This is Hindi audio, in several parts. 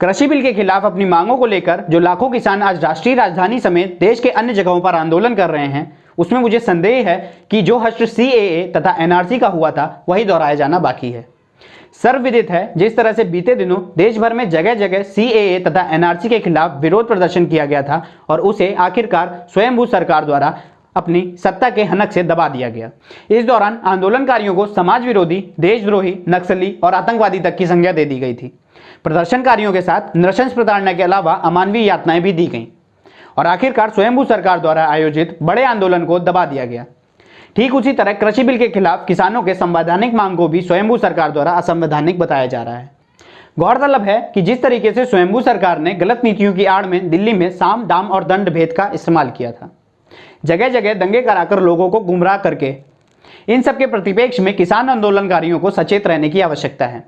कृषि बिल के खिलाफ अपनी मांगों को लेकर जो लाखों किसान आज राष्ट्रीय राजधानी समेत देश के अन्य जगहों पर आंदोलन कर रहे हैं, उसमें मुझे संदेह है कि जो हश्र सीएए तथा एनआरसी का हुआ था वही दोहराया जाना बाकी है। सर्वविदित है जिस तरह से बीते दिनों देश भर में जगह जगह सीएए तथा एनआरसी के खिलाफ विरोध प्रदर्शन किया गया था और उसे आखिरकार स्वयंभू सरकार द्वारा अपनी सत्ता के हनक से दबा दिया गया। इस दौरान आंदोलनकारियों को समाज विरोधी, देशद्रोही, नक्सली और आतंकवादी तक की संज्ञा दे दी गई थी। प्रदर्शनकारियों के साथ नृशंस प्रताड़ना के अलावा अमानवीय यातनाएं भी दी गईं और आखिरकार स्वयंभू सरकार द्वारा आयोजित बड़े आंदोलन को दबा दिया गया। ठीक उसी तरह कृषि बिल के खिलाफ किसानों के संवैधानिक मांग को भी स्वयंभू सरकार द्वारा असंवैधानिक बताया जा रहा है। गौरतलब है कि जिस तरीके से स्वयंभू सरकार ने गलत नीतियों की आड़ में दिल्ली में साम, दाम और दंड भेद का इस्तेमाल किया था, जगह जगह दंगे कराकर लोगों को गुमराह करके, इन सब के प्रतिपेक्ष में किसान आंदोलनकारियों को सचेत रहने की आवश्यकता है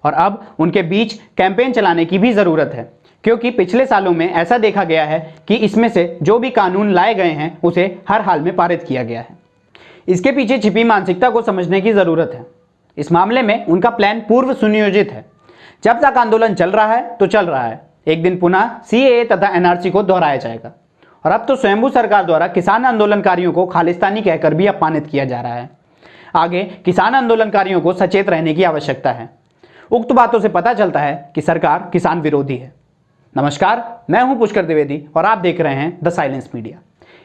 और अब उनके बीच कैंपेन चलाने की भी जरूरत है, क्योंकि पिछले सालों में ऐसा देखा गया है कि इसमें से जो भी कानून लाए गए हैं उसे हर हाल में पारित किया गया है। इसके पीछे छिपी मानसिकता को समझने की जरूरत है। इस मामले में उनका प्लान पूर्व सुनियोजित है। जब तक आंदोलन चल रहा है तो चल रहा है, एक दिन पुनः सीएए तथा एनआरसी को दोहराया जाएगा और अब तो स्वयंभू सरकार द्वारा किसान आंदोलनकारियों को खालिस्तानी कहकर भी अपमानित किया जा रहा है। आगे किसान आंदोलनकारियों को सचेत रहने की आवश्यकता है। उक्त बातों से पता चलता है कि सरकार किसान विरोधी है। नमस्कार, मैं हूं पुष्कर द्विवेदी और आप देख रहे हैं द साइलेंस मीडिया।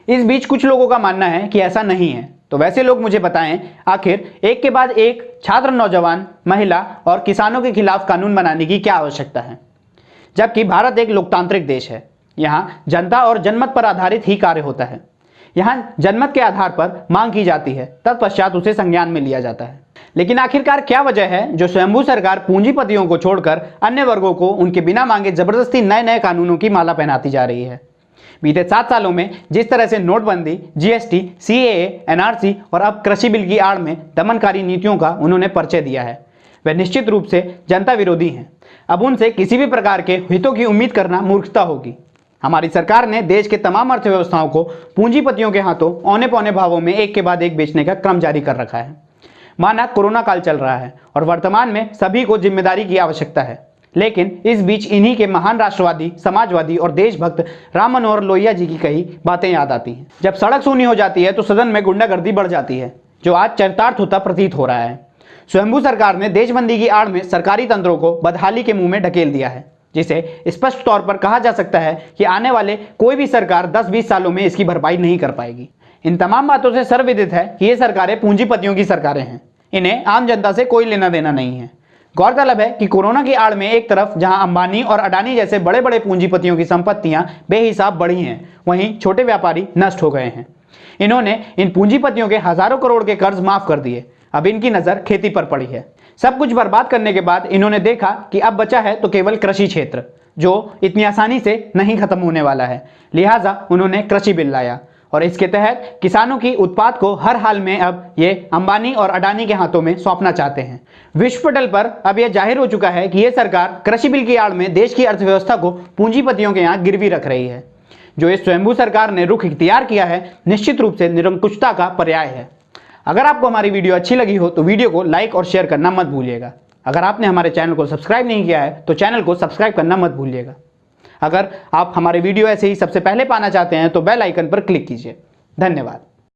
इस बीच कुछ लोगों का मानना है कि ऐसा नहीं है, तो वैसे लोग मुझे बताएं, आखिर एक के बाद एक छात्र, नौजवान, महिला और किसानों के खिलाफ कानून बनाने की क्या आवश्यकता है, जबकि भारत एक लोकतांत्रिक देश है। यहाँ जनता और जनमत पर आधारित ही कार्य होता है। यहाँ जनमत के आधार पर मांग की जाती है, तत्पश्चात उसे संज्ञान में लिया जाता है। लेकिन आखिरकार क्या वजह है जो स्वयंभू सरकार पूंजीपतियों को छोड़कर अन्य वर्गों को उनके बिना मांगे जबरदस्ती नए नए कानूनों की माला पहनाती जा रही है? बीते 7 सालों में जिस तरह से नोटबंदी, जीएसटी, सीएए, एनआरसी और अब कृषि बिल की आड़ में दमनकारी नीतियों का उन्होंने परिचय दिया है, वे निश्चित रूप से जनता विरोधी हैं। अब उनसे किसी भी प्रकार के हितों की उम्मीद करना मूर्खता होगी। हमारी सरकार ने देश के तमाम अर्थव्यवस्थाओं को पूंजीपतियों के हाथों औने पौने भावों में एक के बाद एक बेचने का क्रम जारी कर रखा है। माना कोरोना काल चल रहा है और वर्तमान में सभी को जिम्मेदारी की आवश्यकता है, लेकिन इस बीच इन्हीं के महान राष्ट्रवादी, समाजवादी और देशभक्त राम मनोहर लोहिया जी की कही बातें याद आती हैं। जब सड़क सूनी हो जाती है तो सदन में गुंडागर्दी बढ़ जाती है, जो आज चरितार्थ होता प्रतीत हो रहा है। स्वयंभू सरकार ने देशबंदी की आड़ में सरकारी तंत्रों को बदहाली के मुंह में ढकेल दिया है, जिसे स्पष्ट तौर पर कहा जा सकता है कि आने वाले कोई भी सरकार 10-20 सालों में इसकी भरपाई नहीं कर पाएगी। इन तमाम बातों से सर्वविदित है कि ये सरकारें पूंजीपतियों की सरकारें हैं, इन्हें आम जनता से कोई लेना देना नहीं है। गौरतलब है कि कोरोना की आड़ में एक तरफ जहां अंबानी और अडानी जैसे बड़े बड़े पूंजीपतियों की संपत्तियां बेहिसाब बढ़ी हैं, वहीं छोटे व्यापारी नष्ट हो गए हैं। इन्होंने इन पूंजीपतियों के हजारों करोड़ के कर्ज माफ कर दिए। अब इनकी नजर खेती पर पड़ी है। सब कुछ बर्बाद करने के बाद इन्होंने देखा कि अब बचा है तो केवल कृषि क्षेत्र, जो इतनी आसानी से नहीं खत्म होने वाला है। लिहाजा उन्होंने कृषि बिल लाया और इसके तहत किसानों की उत्पाद को हर हाल में अब ये अंबानी और अडानी के हाथों में सौंपना चाहते हैं। विश्व पटल पर अब यह जाहिर हो चुका है कि यह सरकार कृषि बिल की आड़ में देश की अर्थव्यवस्था को पूंजीपतियों के यहाँ गिरवी रख रही है। जो इस स्वयंभू सरकार ने रुख इख्तियार किया है, निश्चित रूप से निरंकुशता का पर्याय है। अगर आपको हमारी वीडियो अच्छी लगी हो तो वीडियो को लाइक और शेयर करना मत भूलिएगा। अगर आपने हमारे चैनल को सब्सक्राइब नहीं किया है तो चैनल को सब्सक्राइब करना मत भूलिएगा। अगर आप हमारे वीडियो ऐसे ही सबसे पहले पाना चाहते हैं तो बेल आइकन पर क्लिक कीजिए। धन्यवाद।